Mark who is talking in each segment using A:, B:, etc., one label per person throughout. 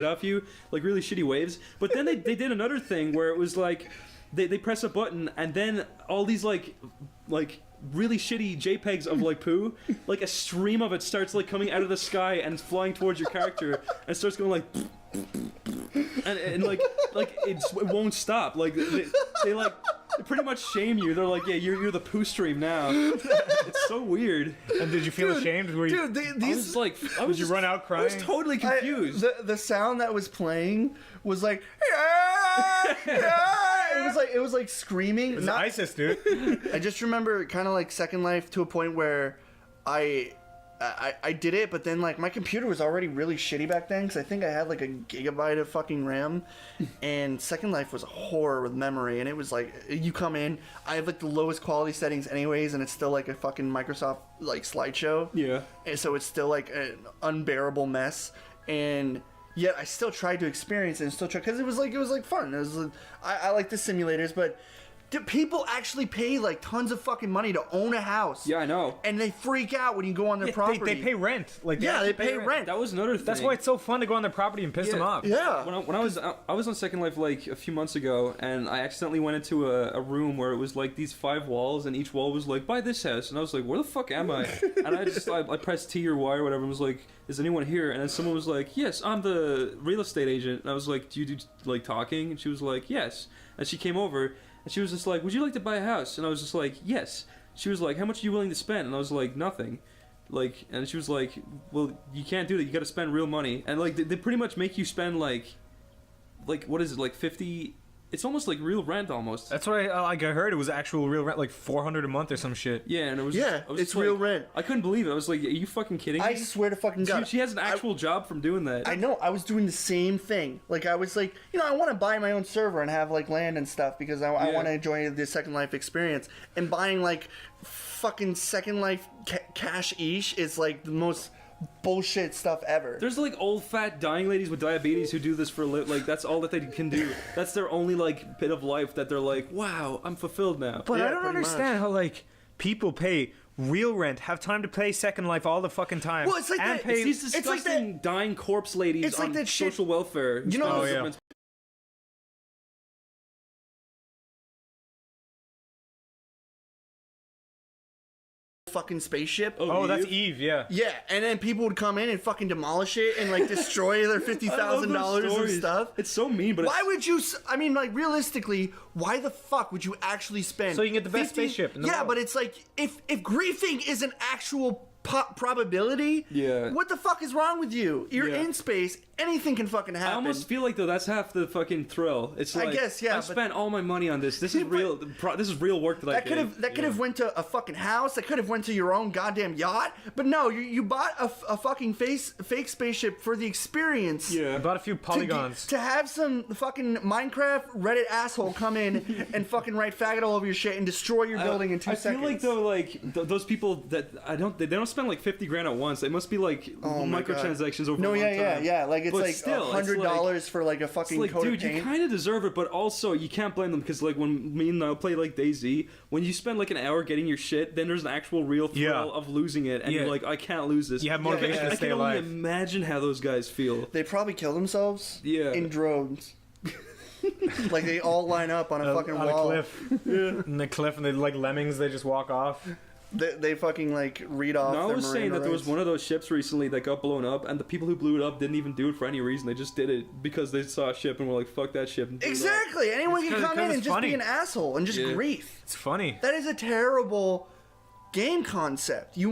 A: off you, like really shitty waves. But then they did another thing where it was like they press a button and then all these like really shitty JPEGs of like poo, like a stream of it starts like coming out of the sky and flying towards your character and starts going like and like it won't stop. Like they like they pretty much shame you. They're like, yeah, you're the poo stream now. It's so weird.
B: And did you feel ashamed? Were you,
A: Did
B: you run out crying?
A: I was totally confused.
C: The sound that was playing was like, it was like screaming.
B: It was ISIS, dude.
C: I just remember kind of like Second Life to a point where I did it, but then like my computer was already really shitty back then because I think I had like a gigabyte of fucking RAM, and Second Life was a horror with memory, and it was like you come in, I have like the lowest quality settings anyways, and it's still like a fucking Microsoft like slideshow.
A: Yeah.
C: And so it's still like an unbearable mess, and yet I still tried to experience it and still try because it was like fun. It was I like the simulators, but. Do people actually pay like tons of fucking money to own a house?
A: Yeah, I know.
C: And they freak out when you go on their property.
B: They pay rent. Like
C: they pay rent.
A: That was another thing.
B: That's why it's so fun to go on their property and piss them off.
C: Yeah.
A: When I was on Second Life like a few months ago, and I accidentally went into a room where it was like these 5 walls, and each wall was like, buy this house, and I was like, where the fuck am I? And I pressed T or Y or whatever, and was like, is anyone here? And then someone was like, yes, I'm the real estate agent. And I was like, do you do like talking? And she was like, yes. And she came over. And she was just like, would you like to buy a house? And I was just like, yes. She was like, how much are you willing to spend? And I was like, nothing. Like, and she was like, well, you can't do that. You got to spend real money. And like, they pretty much make you spend like, what is it, like 50? It's almost like real rent almost.
B: That's what I heard. It was actual real rent, like $400 a month or some shit.
A: Yeah, and it was.
C: Yeah, it's real rent.
A: I couldn't believe it. I was like, are you fucking kidding me?
C: I swear to fucking God.
A: She has an actual job from doing that.
C: I know. I was doing the same thing. Like, I was like, I want to buy my own server and have, like, land and stuff because I want to enjoy the Second Life experience. And buying, like, fucking Second Life cash-ish is, like, the most bullshit stuff ever.
A: There's like old fat dying ladies with diabetes who do this for like that's all that they can do. That's their only like bit of life that they're like, wow, I'm fulfilled now.
B: But I don't understand how like people pay real rent, have time to play Second Life all the fucking time.
C: Well, it's like
A: and pay these disgusting dying corpse ladies
C: it's
A: on
C: like that
A: social welfare.
C: You know, fucking spaceship.
B: Oh, that's Eve, yeah.
C: Yeah, and then people would come in and fucking demolish it and like destroy their $50,000 of stuff.
A: It's so mean, but
C: why would you? I mean, like realistically, why the fuck would you actually spend?
B: So you can get the best spaceship in the world.
C: But it's like if griefing is an actual probability, what the fuck is wrong with you? You're in space. Anything can fucking happen.
A: I almost feel like though that's half the fucking thrill. It's like,
C: I guess, yeah.
A: I spent all my money on this. This is real. This is real work that I did.
C: That could have went to a fucking house. That could have went to your own goddamn yacht. But no, you bought a fucking fake spaceship for the experience.
B: Yeah, I bought a few polygons
C: to have some fucking Minecraft Reddit asshole come in and fucking write faggot all over your shit and destroy your building in 2 seconds.
A: I feel like though, like those people that they don't spend like $50,000 at once. They must be like microtransactions over.
C: No,
A: a long time.
C: yeah. Like it's
A: but
C: like
A: still,
C: $100 for like a fucking
A: like,
C: coat
A: dude,
C: of paint.
A: you kind of deserve it, but also you can't blame them because like when me and I play like DayZ, when you spend like an hour getting your shit, then there's an actual real thrill of losing it, and you're like, I can't lose this.
B: You have motivation to stay alive.
A: I can only imagine how those guys feel.
C: They probably kill themselves.
A: Yeah.
C: In droves. Like they all line up on a fucking wall.
B: A cliff. In the cliff, and they like lemmings. They just walk off.
C: They fucking like read off.
A: No, I was saying that there was one of those ships recently that got blown up, and the people who blew it up didn't even do it for any reason. They just did it because they saw a ship and were like, "Fuck that ship."
C: Exactly. Anyone can come in and just be an asshole and just grief.
B: It's funny.
C: That is a terrible game concept. You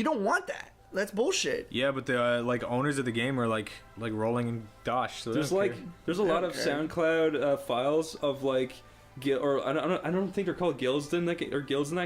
C: don't want that. That's bullshit.
B: Yeah, but the like owners of the game are like rolling in dosh. So
A: there's a lot of SoundCloud files of like. I don't think they're called guilds in that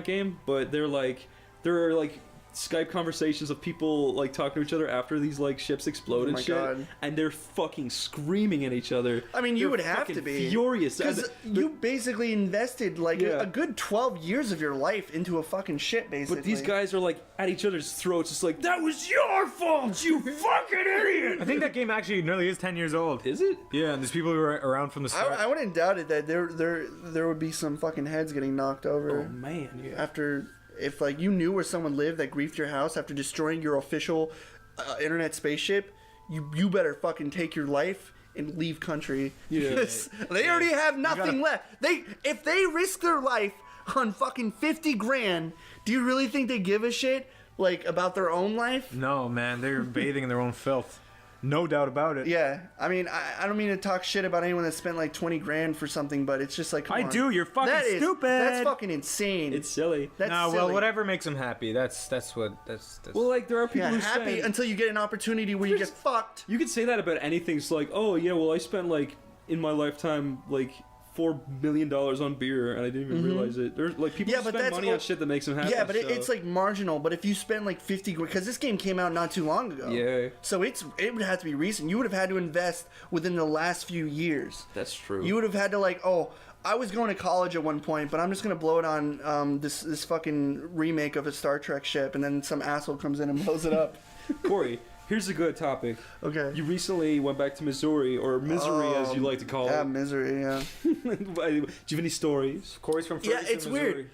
A: game, but there are like Skype conversations of people like talking to each other after these like ships explode and shit, God. And they're fucking screaming at each other.
C: I mean, you would have to be
A: furious
C: because you basically invested like a good 12 years of your life into a fucking ship, basically.
A: But these guys are like at each other's throats, just like, that was your fault, you fucking idiot.
B: I think that game actually nearly is 10 years old.
A: Is it?
B: Yeah, and there's people who are around from the start.
C: I wouldn't doubt it that there would be some fucking heads getting knocked over.
A: Oh man, yeah.
C: After. If like you knew where someone lived that griefed your house after destroying your official internet spaceship, you better fucking take your life and leave country.
A: Yeah.
C: Because they already have nothing left. If they risk their life on fucking 50 grand, do you really think they give a shit like about their own life?
B: No, man, they're bathing in their own filth. No doubt about it.
C: Yeah, I mean, I don't mean to talk shit about anyone that spent like 20 grand for something, but it's just like, come
B: I
C: on.
B: do. You're fucking stupid.
C: That's fucking insane.
A: It's silly.
C: That's
B: Nah,
C: silly.
B: well, whatever makes them happy. That's.
A: Well, like there are people
C: Yeah,
A: who
C: happy
A: spend.
C: until you get an opportunity where you get fucked.
A: You could say that about anything. It's like, oh yeah, well I spent like in my lifetime like $4 million on beer and I didn't even realize it. There's like people
C: Yeah,
A: who
C: but
A: spend
C: that's
A: money on shit that makes them happy.
C: Yeah, but
A: so.
C: it's like marginal. But if you spend like 50 grand, because this game came out not too long ago.
A: Yeah.
C: So it would have to be recent. You would have had to invest within the last few years.
A: That's true.
C: You would have had to like, oh, I was going to college at one point, but I'm just gonna blow it on this fucking remake of a Star Trek ship, and then some asshole comes in and blows it up.
A: Corey, here's a good topic.
C: Okay.
A: You recently went back to Missouri, or Missouri as you like to call
C: Yeah,
A: it.
C: misery. Yeah.
A: Do you have any stories?
B: Corey's from
C: Yeah,
B: Ferguson,
C: it's
B: Missouri.
C: weird.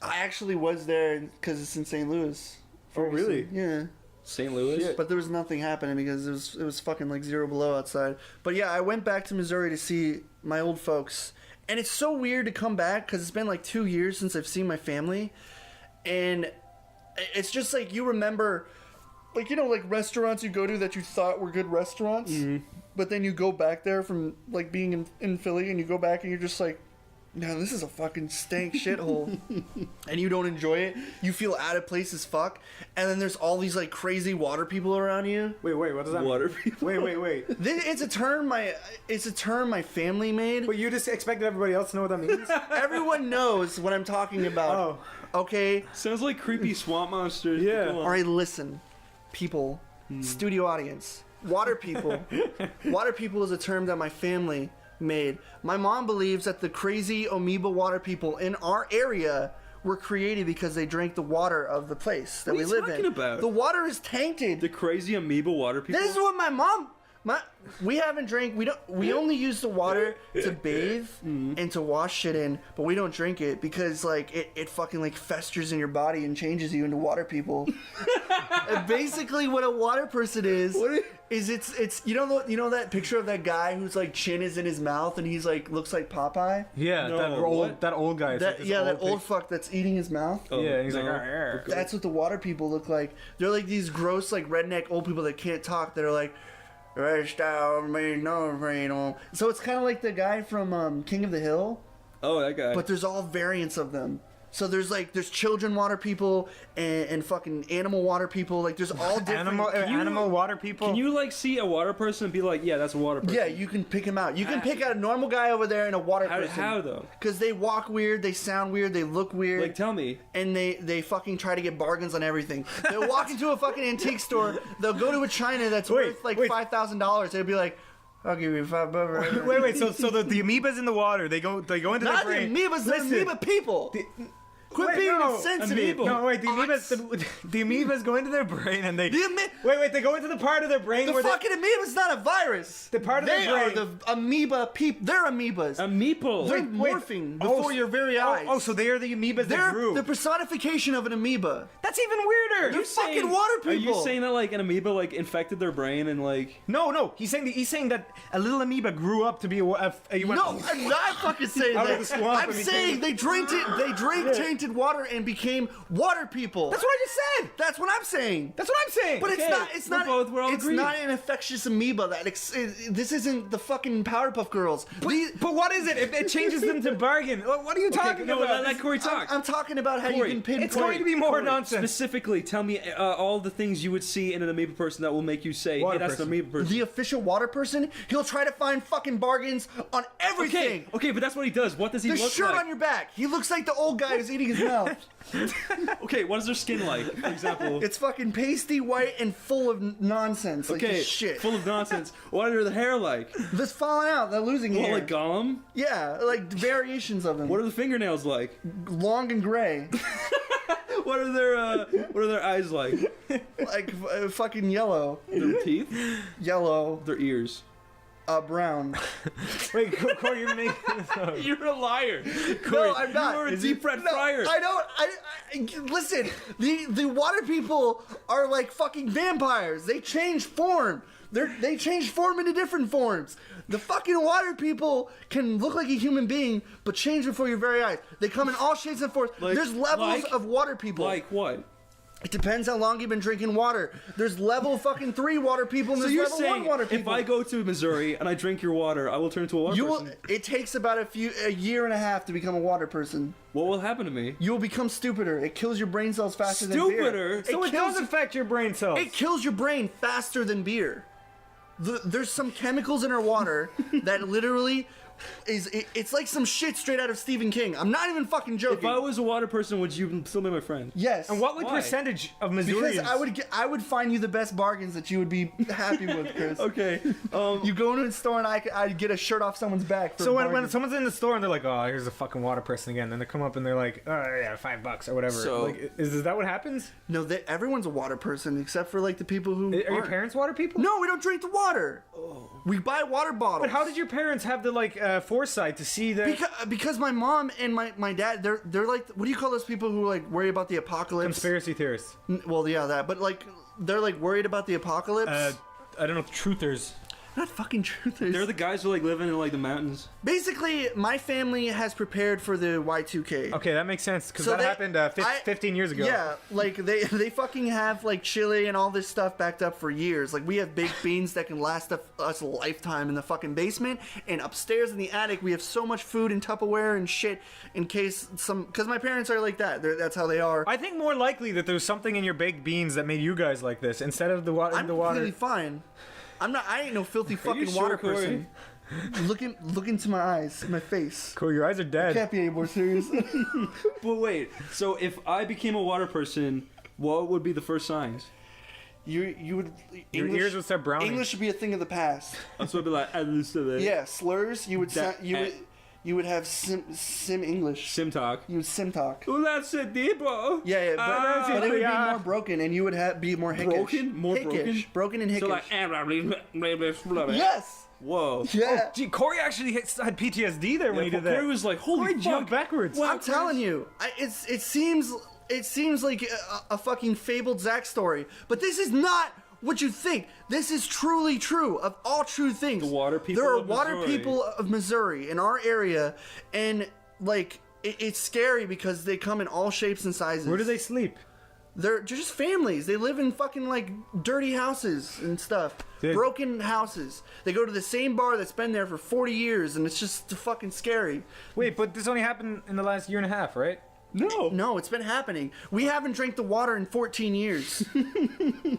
C: I actually was there because it's in St. Louis.
B: Oh, really?
C: Yeah.
A: St. Louis?
B: Shit.
C: But there was nothing happening because it was fucking like 0 below outside. But yeah, I went back to Missouri to see my old folks, and it's so weird to come back because it's been like 2 years since I've seen my family, and it's just like you remember, like, you know, like restaurants you go to that you thought were good restaurants, but then you go back there from like being in Philly, and you go back and you're just like, no, this is a fucking stank shithole. And you don't enjoy it. You feel out of place as fuck. And then there's all these like crazy water people around you.
B: Wait, what does that
A: Water
B: mean?
A: people.
B: Wait.
C: It's a term my family made.
B: But you just expected everybody else to know what that means?
C: Everyone knows what I'm talking about.
B: Oh.
C: Okay?
A: Sounds like creepy swamp monsters.
B: Yeah.
A: Go on.
C: Alright, listen. People. Studio audience. Water people. Water people is a term that my family made. My mom believes that the crazy amoeba water people in our area were created because they drank the water of the place that
A: What
C: we
A: are you
C: live
A: talking
C: in.
A: about?
C: The water is tainted.
A: The crazy amoeba water people.
C: This is what we haven't drank. We only use the water to bathe and to wash shit in, but we don't drink it because like it fucking like festers in your body and changes you into water people. And basically, what a water person is it's you know that picture of that guy whose like chin is in his mouth and he's like looks like Popeye.
B: Yeah,
A: No, what?
B: that old guy. It's like
C: That
B: this
C: that old
B: pig-
C: fuck that's eating his mouth.
A: Oh,
B: Yeah, he's like,
A: no.
B: "Arr."
C: That's what the water people look like. They're like these gross, like redneck old people that can't talk. That are like, rest out me, no. So it's kind of like the guy from King of the Hill,
A: Oh, that guy.
C: but there's all variants of them. So there's children water people and fucking animal water people. Like there's all different.
B: Animal water people.
A: Can you like see a water person and be like, yeah, that's a water person?
C: Yeah, you can pick them out. You can pick out a normal guy over there and a water person.
A: How though?
C: Because they walk weird, they sound weird, they look weird.
A: Like, tell me.
C: And they fucking try to get bargains on everything. They'll walk into a fucking antique store. They'll go to a china that's worth like
B: wait.
C: $5,000. They'll be like, "I'll give you $5."
B: Wait. So the amoebas in the water. They go into
C: Not
B: the
C: the
B: brain.
C: amoebas, the
B: Listen.
C: amoeba people. Quit
B: Wait,
C: being
B: no.
C: insensitive.
A: Amoeba.
B: No, wait. The
C: Ox.
B: amoebas go into their brain and they.
C: The
B: Wait. They go into the part of their brain
C: The
B: where
C: fucking amoeba's not a virus.
B: The part of
C: they
B: their
C: are
B: brain-
C: the amoeba people. They're amoebas.
A: A meeple.
C: They're
B: wait.
C: morphing
B: Oh,
C: before your very eyes.
B: so they are the amoebas that
C: They're
B: grew.
C: the personification of an amoeba.
B: That's even weirder.
C: They're fucking water people.
A: Are you saying that like an amoeba like infected their brain and like?
B: No. He's saying that a little amoeba grew up to be a
C: No, I'm not fucking saying
B: Out of
C: that.
B: the swamp
C: I'm
B: and became-
C: saying they drank tainted water and became water people.
B: That's what I just said.
C: That's what I'm saying.
B: That's what I'm saying.
C: But
A: Okay, we're all
C: it's
A: agreed.
C: not an infectious amoeba. This isn't the fucking Powerpuff Girls.
B: But what is it? If it changes them to bargain, what are you talking
A: no,
B: about?
A: let Corey talk.
C: I'm talking about how
A: Corey,
C: you can pinpoint.
B: It's going to be more nonsense.
A: Specifically, tell me all the things you would see in an amoeba person that will make you say,
B: Water
A: "Hey, that's
B: person.
A: an amoeba person."
C: The official water person, he'll try to find fucking bargains on everything.
A: Okay, but that's what he does. What does he
C: The
A: look
C: shirt
A: like?
C: on your back. He looks like the old guy who's eating his mouth.
A: Okay, what is their skin like, for example?
C: It's fucking pasty white and full of nonsense. Like
A: okay,
C: shit.
A: full of nonsense. What are the hair like?
C: That's falling out. They're losing
A: Well,
C: hair.
A: like Gollum.
C: Yeah, like variations of them.
A: What are the fingernails like?
C: Long and gray.
A: What are their eyes like?
C: Like fucking yellow.
A: Their teeth?
C: Yellow.
A: Their ears.
C: Brown.
B: Wait, Corey, you're making this up.
A: You're a liar.
C: No, I'm not.
A: You're a
B: Is
A: deep
B: he-
A: red
C: No,
A: fryer.
C: I don't. Listen. The water people are like fucking vampires. They change form. They change form into different forms. The fucking water people can look like a human being, but change before your very eyes. They come in all shapes and forms.
A: Like-
C: There's levels
A: like-
C: of water people.
A: Like what?
C: It depends how long you've been drinking water. There's level fucking 3 water people and
A: So
C: there's
A: you're
C: level 1
A: saying
C: water
A: if
C: people.
A: I go to Missouri and I drink your water, I will turn into a water
C: you will.
A: person?
C: It takes about a year and a half to become a water person.
A: What will happen to me?
C: You will become stupider. It kills your brain cells faster than beer.
A: Stupider?
B: So it
C: kills
B: does affect your brain cells.
C: It kills your brain faster than beer. There's some chemicals in our water that literally it's like some shit straight out of Stephen King. I'm not even fucking joking.
A: If I was a water person, would you still be my friend?
C: Yes.
B: And what
A: Why?
B: percentage of
C: Because
B: Missourians?
C: I would find you the best bargains that you would be happy with, Chris.
A: Okay.
C: You go into a store and I'd get a shirt off someone's back. For
B: So
C: a
B: when
C: bargain.
B: someone's in the store and they're like, "Oh, here's a fucking water person again," then they come up and they're like, "Oh yeah, $5 or whatever."
A: So-
B: like, is that what happens?
C: No, everyone's a water person except for like the people who
B: Are your
C: aren't.
B: parents water people?
C: No, we don't drink the water. We buy water bottles.
B: But how did your parents have the foresight to see that
C: Because my mom and my dad, they're like, what do you call those people who like worry about the apocalypse?
B: conspiracy theorists?
C: Well, yeah, that. But like, they're like worried about the apocalypse.
B: I don't know, truthers.
C: Not fucking truthers.
A: They're the guys who like living in like the mountains.
C: Basically, my family has prepared for the Y2K.
B: Okay, that makes sense because
C: So
B: that
C: they-
B: happened 15 years ago.
C: Yeah, like they fucking have like chili and all this stuff backed up for years. Like we have baked beans that can last us a lifetime in the fucking basement, and upstairs in the attic we have so much food and Tupperware and shit in case because my parents are like that. That's how they are.
B: I think more likely that there's something in your baked beans that made you guys like this instead of the water.
C: I'm
B: the water.
C: completely fine. I ain't no filthy
A: you
C: fucking
A: sure,
C: water
A: Corey?
C: person. Look into my eyes, my face.
B: Cool, your eyes are dead.
C: Can't be any more serious.
A: But wait, so if I became a water person, what would be the first signs?
C: you would
B: Your ears would start browning.
C: English would be a thing of the past.
A: That's what I'd be like. I listen to that.
C: Yeah, slurs. You would
A: That-
C: you would have sim English.
A: Sim talk.
C: You would sim talk.
A: Oh, that's it, bro.
C: Yeah,
A: Ah,
C: but it would be
B: yeah.
C: more broken, and you would be more hickish.
A: Broken? More
C: Hickish. Broken and hickish.
A: So like,
C: Yes.
A: whoa.
C: Yeah.
B: Gee, Corey actually had PTSD there when he did that.
A: Corey was like, holy
B: Corey
A: fuck.
B: jumped backwards.
A: Wow,
C: I'm telling you, it seems like a fucking fabled Zack story, but this is not what you think. This is truly true of all true things.
A: The water people
C: There are
A: of
C: water
A: Missouri.
C: people of Missouri in our area, and like it's scary because they come in all shapes and sizes.
B: Where do they sleep?
C: They're just families. They live in fucking like dirty houses and stuff.
B: Dude.
C: Broken houses. They go to the same bar that's been there for 40 years, and it's just fucking scary.
B: Wait, but this only happened in the last year and a half, right?
A: No.
C: No, it's been happening. We haven't drank the water in 14 years.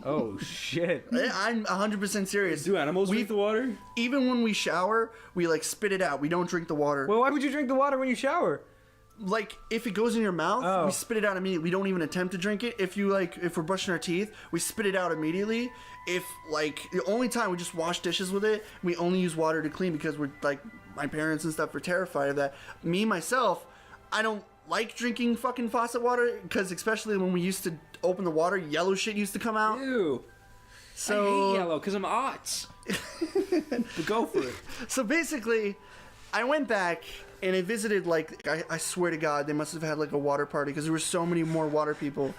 B: Oh shit.
C: I'm 100% serious.
A: Do animals drink the water?
C: Even when we shower, we like spit it out. We don't drink the water.
B: Well, why would you drink the water when you shower?
C: Like if it goes in your mouth,
B: Oh.
C: we spit it out immediately. We don't even attempt to drink it. If we're brushing our teeth, we spit it out immediately. If like the only time we just wash dishes with it, we only use water to clean because we're like my parents and stuff are terrified of that. Me myself, I don't like drinking fucking faucet water because especially when we used to open the water, yellow shit used to come out.
A: Ew.
C: So
A: I hate yellow because I'm odds. But go for it.
C: So basically, I went back and I visited, like, I swear to God, they must have had, like, a water party because there were so many more water people.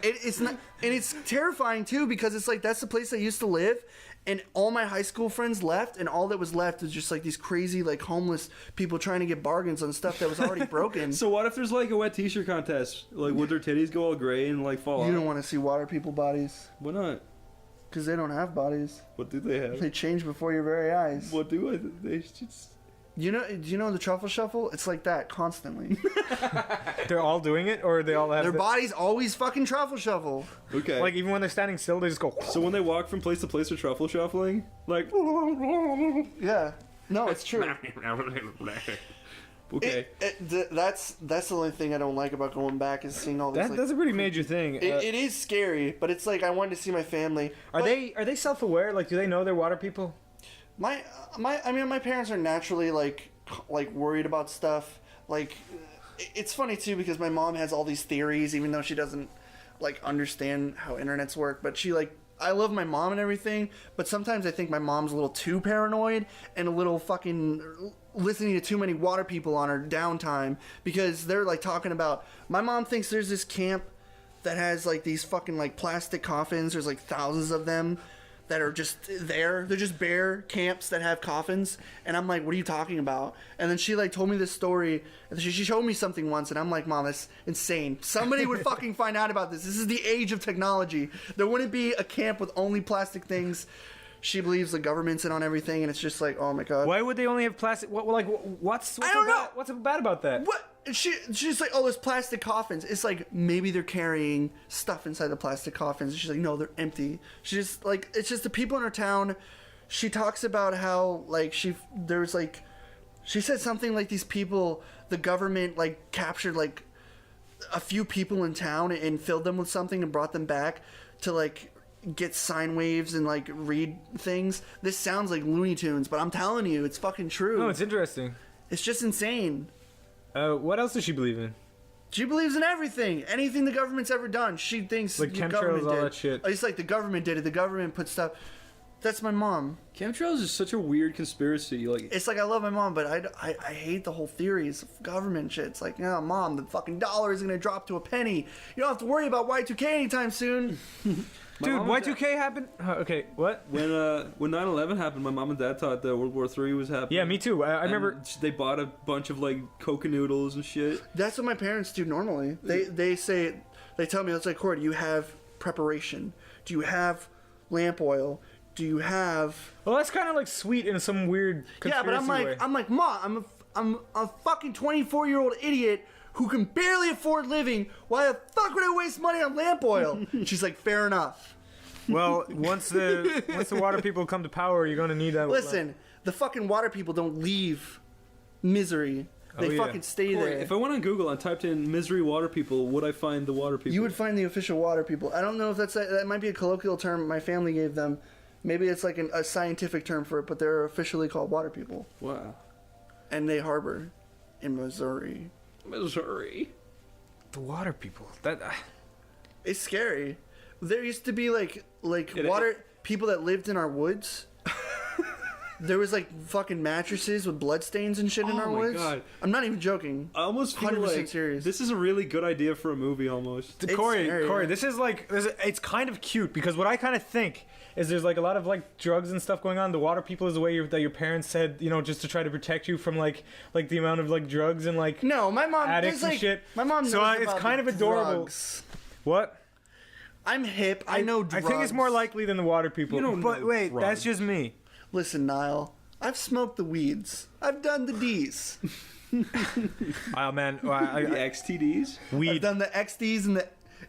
C: It's not, and it's terrifying, too, because it's like, that's the place I used to live, and all my high school friends left, and all that was left was just, like, these crazy, like, homeless people trying to get bargains on stuff that was already broken.
A: So what if there's like a wet t-shirt contest? Like, would their titties go all gray and like fall
C: You
A: off?
C: don't want to see water people bodies
A: Why not?
C: because they don't have bodies.
A: What do they have?
C: They change before your very eyes.
A: What do I? They just...
C: Do you know the truffle shuffle? It's like that constantly.
B: They're all doing it, or they all have
C: Their
B: the-
C: bodies always fucking truffle shuffle.
A: Okay.
B: like even when they're standing still, they just go.
A: so when they walk from place to place, they're truffle shuffling. Like.
C: Yeah. No, it's true.
A: Okay.
C: That's the only thing I don't like about going back is seeing all this.
B: That's a pretty major thing.
C: It is scary, but it's like I wanted to see my family.
B: Are
C: But
B: they self-aware? Like, do they know they're water people?
C: my parents are naturally like worried about stuff. Like it's funny too because my mom has all these theories, even though she doesn't like understand how internets work. But she like I love my mom and everything, but sometimes I think my mom's a little too paranoid and a little fucking listening to too many water people on her downtime, because they're like talking about, my mom thinks there's this camp that has like these fucking like plastic coffins. There's like thousands of them that are just there. They're just bare camps that have coffins. And I'm like, what are you talking about? And then she like told me this story. And she showed me something once, and I'm like, Mom, that's insane. Somebody would fucking find out about this. This is the age of technology. There wouldn't be a camp with only plastic things. She believes the government's in on everything, and it's just like, oh my god.
B: Why would they only have plastic? What's
C: I don't know.
B: What's bad about that?
C: What? She's like, oh, there's plastic coffins. It's like, maybe they're carrying stuff inside the plastic coffins. And she's like, no, they're empty. She's just like, it's just the people in her town. She talks about how like she said something like these people, the government like captured like a few people in town and filled them with something and brought them back to like get sine waves and like read things. This sounds like Looney Tunes, but I'm telling you, it's fucking true.
B: No, it's interesting.
C: It's just insane.
B: What else does she believe in?
C: She believes in everything. Anything the government's ever done, she thinks
B: like
C: the
B: chemtrails,
C: government
B: all
C: did.
B: that shit.
C: It's like the government did it. The government put stuff. That's my mom.
A: Chemtrails is such a weird conspiracy. Like,
C: It's like, I love my mom, but I hate the whole theories of government shit. It's like, no, Mom, the fucking dollar is gonna drop to a penny. You don't have to worry about Y2K anytime soon.
A: my
B: Dude,
A: mom and
B: Y2K happened? Okay, what?
A: when 9/11 happened, my mom and dad thought that World War III was happening.
B: Yeah, me too. I remember.
A: they bought a bunch of like Coca noodles and shit.
C: That's what my parents do normally. They say, they tell me, it's like, Corey, do you have preparation? Do you have lamp oil? Do you have...
B: Well, that's kind of like sweet in some weird conspiracy
C: Yeah, but
B: way.
C: I'm like, Mom, I'm a fucking 24-year-old idiot who can barely afford living. Why the fuck would I waste money on lamp oil? She's like, fair enough.
B: Well, once the water people come to power, you're gonna need that.
C: Listen, the fucking water people don't leave misery. They
B: Oh, yeah.
C: fucking stay
A: Corey,
C: there.
A: if I went on Google and typed in "misery water people," would I find the water people?
C: You would find the official water people. I don't know if that might be a colloquial term my family gave them. Maybe it's like a scientific term for it, but they're officially called water people.
A: Wow.
C: And they harbor in Missouri.
A: Missouri.
B: The water people. That.
C: It's scary. There used to be like
A: It-
C: water people that lived in our woods. There was like fucking mattresses with bloodstains and shit in
A: Oh
C: our
A: my
C: woods.
A: God.
C: I'm not even joking.
A: I almost feel
C: 100%
A: like
C: serious.
A: this is a really good idea for a movie. Almost.
C: It's
B: Corey,
C: scary,
B: Corey,
C: yeah.
B: this is like, it's kind of cute because what I kind of think is there's like a lot of like drugs and stuff going on. The water people is the way that your parents said, you know, just to try to protect you from like the amount of like drugs and like
C: No, my mom.
B: addicts
C: there's,
B: and shit.
C: My mom knows
B: So it's
C: about
B: kind
C: the
B: of adorable.
C: drugs.
B: What?
C: I'm hip. I know drugs.
B: I think it's more likely than the water people.
A: You don't
B: but
A: know
B: wait,
A: drugs.
B: that's just me.
C: Listen, Niall. I've smoked the weeds. I've done the D's.
B: Oh man,
A: The XTDs.
C: I've
B: weed.
C: done the XDs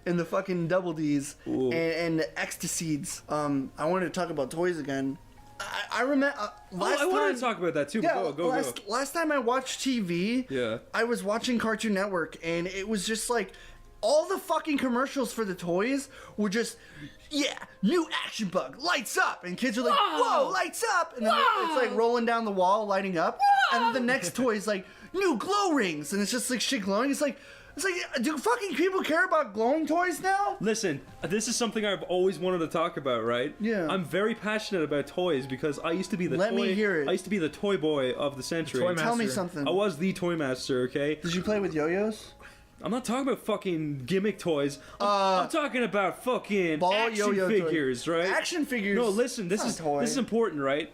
C: and the fucking double D's
A: Ooh.
C: and the Ecstasies. I wanted to talk about toys again. I remember last
A: I wanted
C: time.
A: to talk about that too.
C: Yeah,
A: But go.
C: last time I watched TV,
A: Yeah.
C: I was watching Cartoon Network, and it was just like all the fucking commercials for the toys were just, yeah, new action bug, lights up, and kids are like, whoa, lights up, and then it's like rolling down the wall, lighting up, and then the next toy is like new glow rings, and it's just like shit glowing. It's like, do fucking people care about glowing toys now?
A: Listen, this is something I've always wanted to talk about, right?
C: Yeah.
A: I'm very passionate about toys because I used to be the
C: Let me hear it.
A: I used to be the toy boy of the century.
B: Toy
C: Tell me
B: Master.
C: something.
A: I was the toy master, okay?
C: Did you play with yo-yos?
A: I'm not talking about fucking gimmick toys. I'm talking about fucking
C: Ball
A: action
C: yo-yo toy.
A: figures, right?
C: Action figures.
A: No, listen, this
C: It's
A: is
C: not a toy.
A: this is important, right?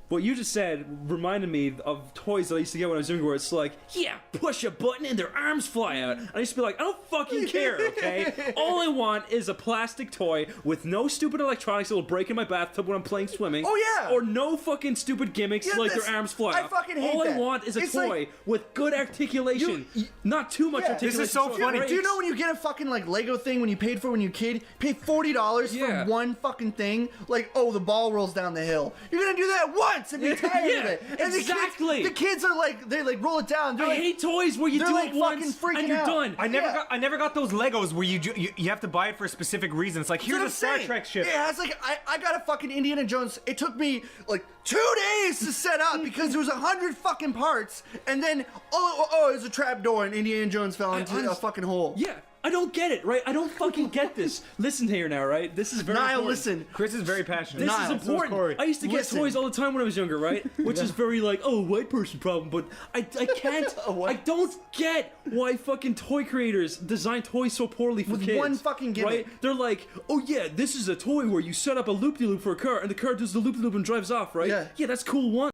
A: What you just said reminded me of toys that I used to get when I was younger, where it's like, yeah, push a button and their arms fly out. And I used to be like, I don't fucking care, okay? All I want is a plastic toy with no stupid electronics that will break in my bathtub when I'm playing swimming.
C: Oh, yeah.
A: Or no fucking stupid gimmicks
C: Yeah,
A: like
C: this-
A: their arms fly
C: I
A: out.
C: fucking hate
A: All I
C: that.
A: want is a
C: It's
A: toy
C: like-
A: with good articulation. Not too much
C: Yeah.
A: articulation.
B: This is so
A: it
B: funny.
A: breaks.
C: Do you know when you get a fucking like Lego thing when you paid for it when you were a kid? Pay $40
A: Yeah.
C: for one fucking thing. Like, oh, the ball rolls down the hill. You're gonna do that once and be tired
A: Yeah,
C: of it. And
A: exactly.
C: The kids are like, they like roll it down. They're
A: I
C: like,
A: hate toys where you
C: they're
A: do
C: like
A: it once
C: fucking freaking
A: and you're
C: out.
A: done.
B: I
C: Yeah.
B: never got those Legos where you have to buy it for a specific reason. It's like here's a
C: That's what I'm
B: Star
C: saying.
B: Trek ship.
C: Yeah, it's like I got a fucking Indiana Jones. It took me like 2 days to set up because there was 100 fucking parts, and then oh, there's a trap door and Indiana Jones fell into a fucking hole.
A: Yeah, I don't get it, right? I don't fucking get this. Listen here now, right? This is very
C: Niall,
A: important.
C: listen.
B: Chris is very passionate.
A: This
C: Niall,
A: is
C: so
B: is
A: important.
B: Corey.
A: I used to get
C: Listen.
A: toys all the time when I was younger, right? Which is very like, oh, white person problem. But I can't. I don't get why fucking toy creators design toys so poorly for
C: With
A: kids.
C: one fucking gimmick.
A: Right? They're like, oh yeah, this is a toy where you set up a loop-de-loop for a car, and the car does the loop-de-loop and drives off, right?
C: Yeah.
A: Yeah, that's cool one.